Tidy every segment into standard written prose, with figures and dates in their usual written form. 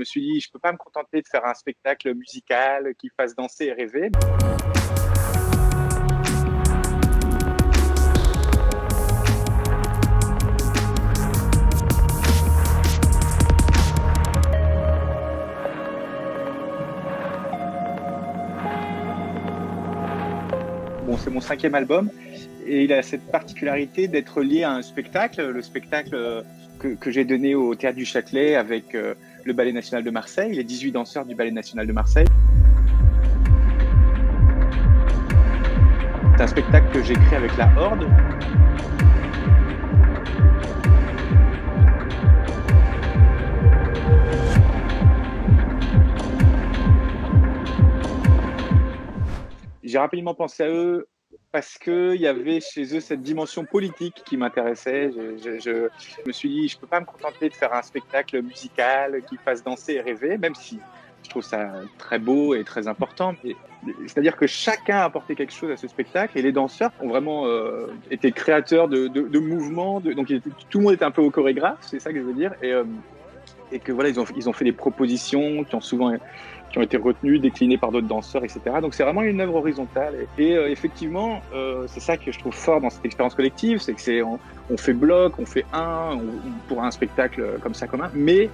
me suis dit, je ne peux pas me contenter de faire un spectacle musical qui fasse danser et rêver. Bon, c'est mon 5e album et il a cette particularité d'être lié à un spectacle, le spectacle que j'ai donné au Théâtre du Châtelet avec le Ballet National de Marseille, les 18 danseurs du Ballet National de Marseille. C'est un spectacle que j'ai créé avec la Horde. J'ai rapidement pensé à eux parce qu'il y avait chez eux cette dimension politique qui m'intéressait. Je me suis dit, je ne peux pas me contenter de faire un spectacle musical qui fasse danser et rêver, même si je trouve ça très beau et très important. C'est-à-dire que chacun a apporté quelque chose à ce spectacle et les danseurs ont vraiment été créateurs de mouvements. Donc tout le monde était un peu au chorégraphe, c'est ça que je veux dire. Et que voilà, ils ont fait des propositions qui ont été retenues, déclinées par d'autres danseurs, etc. Donc c'est vraiment une œuvre horizontale. Et effectivement, c'est ça que je trouve fort dans cette expérience collective, c'est que on fait bloc, on fait pour un spectacle comme ça commun, mais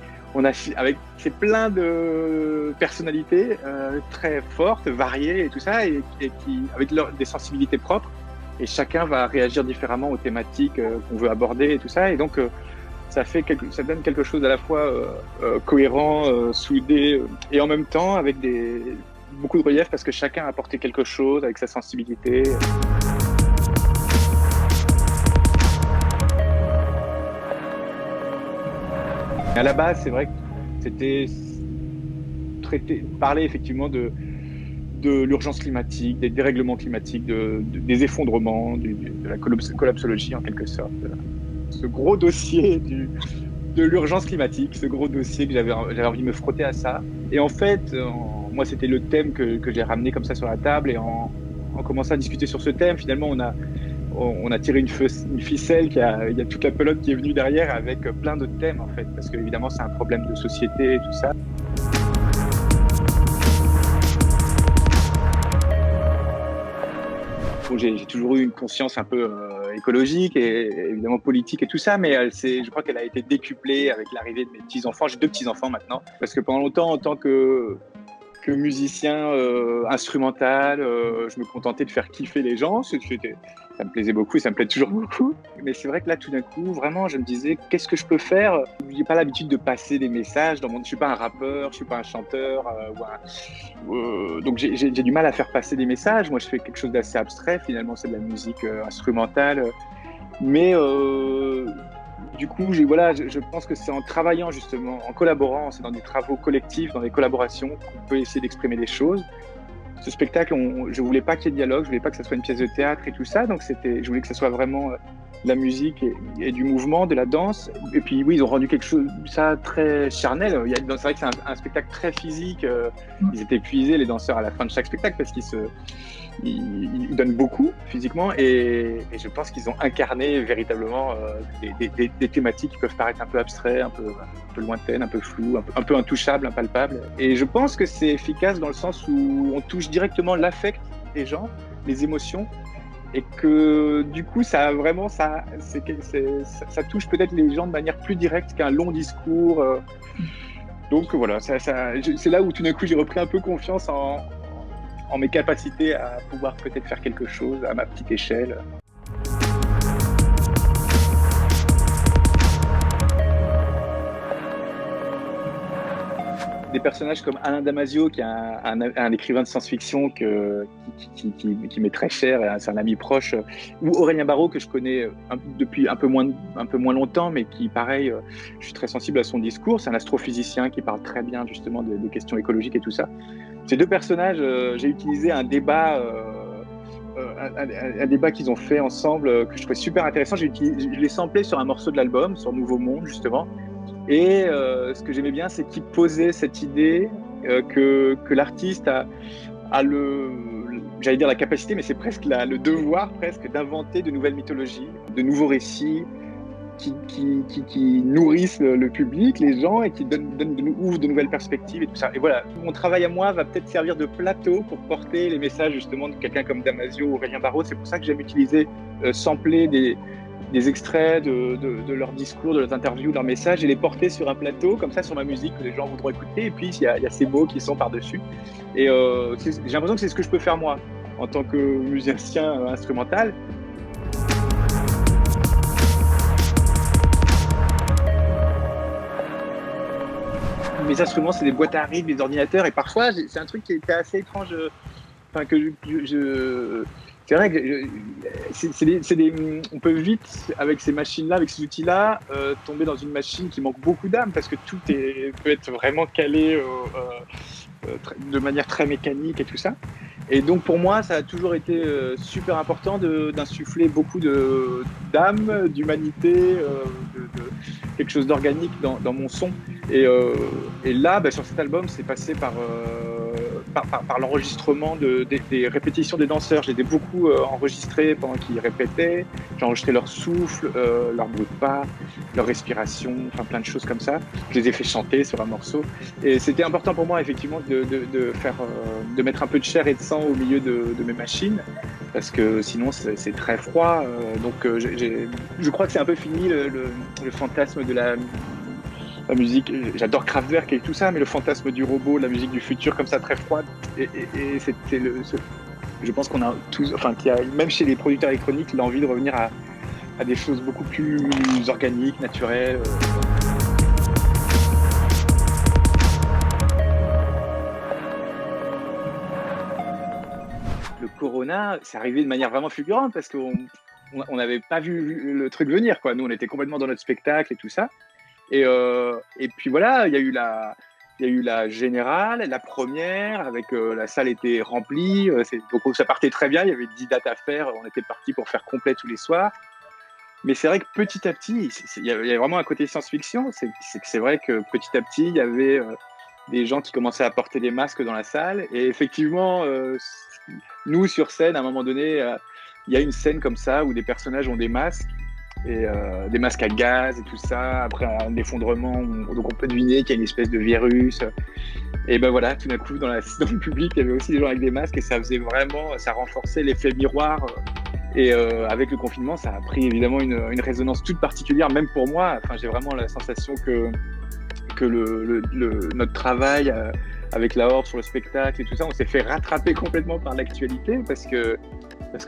c'est plein de personnalités très fortes, variées et tout ça, et qui avec des sensibilités propres. Et chacun va réagir différemment aux thématiques qu'on veut aborder et tout ça. Et donc ça donne quelque chose à la fois cohérent, soudé, et en même temps avec beaucoup de relief parce que chacun a apporté quelque chose avec sa sensibilité. À la base, c'est vrai que c'était parler effectivement de l'urgence climatique, des dérèglements climatiques, des effondrements, de la collapsologie en quelque sorte. Ce gros dossier de l'urgence climatique, ce gros dossier que j'avais envie de me frotter à ça. Et en fait, moi, c'était le thème que j'ai ramené comme ça sur la table. Et en commençant à discuter sur ce thème, finalement, on a tiré une ficelle, il y a toute la pelote qui est venue derrière avec plein d'autres thèmes, en fait. Parce qu'évidemment, c'est un problème de société et tout ça. J'ai toujours eu une conscience un peu écologique et évidemment politique et tout ça, mais je crois qu'elle a été décuplée avec l'arrivée de mes petits-enfants. J'ai 2 petits-enfants maintenant, parce que pendant longtemps, en tant que musicien instrumental, je me contentais de faire kiffer les gens. Ça me plaisait beaucoup et ça me plaît toujours beaucoup. Mais c'est vrai que là, tout d'un coup, vraiment, je me disais, qu'est-ce que je peux faire ? Je n'ai pas l'habitude de passer des messages. Je ne suis pas un rappeur, je ne suis pas un chanteur. Donc j'ai du mal à faire passer des messages. Moi, je fais quelque chose d'assez abstrait. Finalement, c'est de la musique instrumentale. Mais du coup, je pense que c'est en travaillant justement, en collaborant, c'est dans des travaux collectifs, dans des collaborations qu'on peut essayer d'exprimer des choses. Ce spectacle, je voulais pas qu'il y ait de dialogue, je voulais pas que ça soit une pièce de théâtre et tout ça, donc je voulais que ça soit vraiment de la musique et du mouvement, de la danse. Et puis oui, ils ont rendu quelque chose ça très charnel. C'est vrai que c'est un spectacle très physique. Ils étaient épuisés les danseurs à la fin de chaque spectacle parce qu'ils donnent beaucoup physiquement et je pense qu'ils ont incarné véritablement des thématiques qui peuvent paraître un peu abstraites, un peu lointaines, un peu floues, un peu intouchables, impalpables. Et je pense que c'est efficace dans le sens où on touche directement l'affect des gens, les émotions, et que du coup ça touche peut-être les gens de manière plus directe qu'un long discours. Donc voilà, c'est là où tout d'un coup j'ai repris un peu confiance en mes capacités à pouvoir peut-être faire quelque chose à ma petite échelle. Des personnages comme Alain Damasio, qui est un écrivain de science-fiction qui m'est très cher, et c'est un ami proche, ou Aurélien Barraud, que je connais depuis un peu moins longtemps, mais qui, pareil, je suis très sensible à son discours. C'est un astrophysicien qui parle très bien justement des questions écologiques et tout ça. Ces 2 personnages, j'ai utilisé un débat qu'ils ont fait ensemble que je trouvais super intéressant. Je l'ai samplé sur un morceau de l'album, sur Nouveau Monde, justement. Et ce que j'aimais bien, c'est qu'il posait cette idée que l'artiste a j'allais dire la capacité, mais c'est presque le devoir presque d'inventer de nouvelles mythologies, de nouveaux récits, qui nourrissent le public, les gens, et qui ouvrent de nouvelles perspectives et tout ça. Et voilà, mon travail à moi va peut-être servir de plateau pour porter les messages justement de quelqu'un comme Damasio ou Aurélien Barraud. C'est pour ça que j'aime utiliser, sampler des extraits de leurs discours, de leurs interviews, de leurs messages, et les porter sur un plateau, comme ça, sur ma musique, que les gens voudront écouter. Et puis, il y a ces mots qui sont par-dessus. Et j'ai l'impression que c'est ce que je peux faire moi, en tant que musicien instrumental. Mes instruments, c'est des boîtes à rythme, des ordinateurs, et parfois, c'est un truc qui était assez étrange. Enfin, c'est vrai que on peut vite, avec ces machines-là, avec ces outils-là, tomber dans une machine qui manque beaucoup d'âme, parce que tout peut être vraiment calé de manière très mécanique et tout ça. Et donc pour moi, ça a toujours été super important d'insuffler beaucoup d'âme, d'humanité, de quelque chose d'organique dans mon son. Et là, sur cet album, c'est passé par l'enregistrement des répétitions des danseurs. Je les ai beaucoup enregistrés pendant qu'ils répétaient. J'ai enregistré leur souffle, leur bruit de pas, leur respiration, enfin plein de choses comme ça. Je les ai fait chanter sur un morceau. Et c'était important pour moi, effectivement, de mettre un peu de chair et de sang au milieu de mes machines, parce que sinon c'est très froid. Donc je crois que c'est un peu fini le fantasme de la musique. J'adore Kraftwerk et tout ça, mais le fantasme du robot, la musique du futur comme ça, très froide. Et c'était je pense qu'on a tous, enfin qu'il y a même chez les producteurs électroniques l'envie de revenir à des choses beaucoup plus organiques, naturelles. Le Corona, c'est arrivé de manière vraiment fulgurante, parce qu'on n'avait pas vu le truc venir, quoi. Nous, on était complètement dans notre spectacle et tout ça. Et puis voilà, il y a eu la générale, la première, avec la salle était remplie. Donc ça partait très bien, il y avait 10 dates à faire, on était parti pour faire complet tous les soirs. Mais c'est vrai que petit à petit, il y a vraiment un côté science-fiction. C'est que c'est vrai que petit à petit, il y avait des gens qui commençaient à porter des masques dans la salle. Et effectivement, nous, sur scène, à un moment donné, il y a une scène comme ça où des personnages ont des masques, et des masques à gaz et tout ça. Après un effondrement, donc on peut deviner qu'il y a une espèce de virus. Et ben voilà, tout d'un coup, dans le public, il y avait aussi des gens avec des masques, et ça renforçait l'effet miroir. Et avec le confinement, ça a pris évidemment une résonance toute particulière, même pour moi. Enfin, j'ai vraiment la sensation que notre travail avec la Horde sur le spectacle et tout ça, on s'est fait rattraper complètement par l'actualité, parce que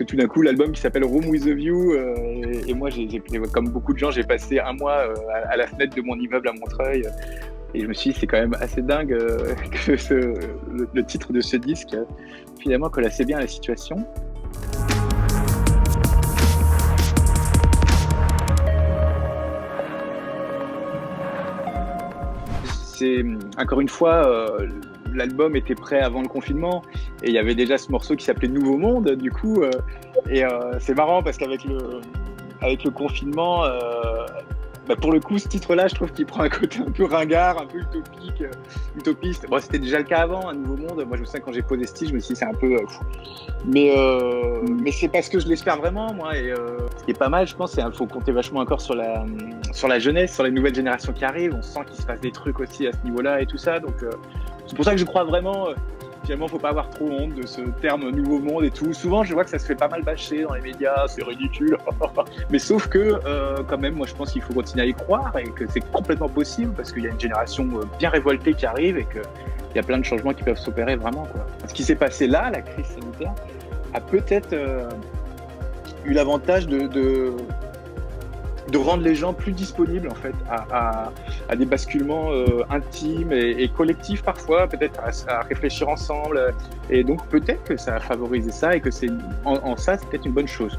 tout d'un coup, l'album qui s'appelle Room with a View, et moi, comme beaucoup de gens, j'ai passé un mois à la fenêtre de mon immeuble à Montreuil, et je me suis dit, c'est quand même assez dingue que le titre de ce disque, finalement, colle assez bien à la situation. Encore une fois, l'album était prêt avant le confinement, et il y avait déjà ce morceau qui s'appelait Nouveau Monde, du coup, et c'est marrant parce qu'avec le confinement, pour le coup, ce titre-là, je trouve qu'il prend un côté un peu ringard, un peu utopiste. Bon, c'était déjà le cas avant, Un Nouveau Monde. Moi, je me souviens, quand j'ai posé ce titre, je me suis dit, c'est un peu fou. Mais c'est parce que je l'espère vraiment, moi. Et ce qui est pas mal, je pense, c'est qu'il faut compter vachement encore sur la jeunesse, sur les nouvelles générations qui arrivent. On sent qu'il se passe des trucs aussi à ce niveau-là et tout ça. Donc, c'est pour ça que je crois vraiment... Finalement, faut pas avoir trop honte de ce terme Nouveau Monde et tout. Souvent, je vois que ça se fait pas mal bâcher dans les médias, c'est ridicule. Mais sauf que, quand même, moi, je pense qu'il faut continuer à y croire, et que c'est complètement possible, parce qu'il y a une génération bien révoltée qui arrive, et qu'il y a plein de changements qui peuvent s'opérer vraiment, quoi. Ce qui s'est passé là, la crise sanitaire, a peut-être eu l'avantage de rendre les gens plus disponibles, en fait, à des basculements intimes et collectifs parfois, peut-être à réfléchir ensemble. Et donc peut-être que ça a favorisé ça, et que en ça, c'est peut-être une bonne chose.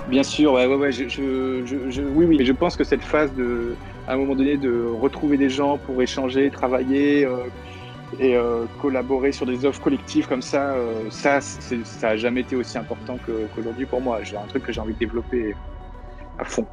Bien sûr, ouais, oui, mais je pense que cette phase à un moment donné, de retrouver des gens pour échanger, travailler, et collaborer sur des offres collectives comme ça, ça a jamais été aussi important qu'aujourd'hui pour moi. C'est un truc que j'ai envie de développer à fond.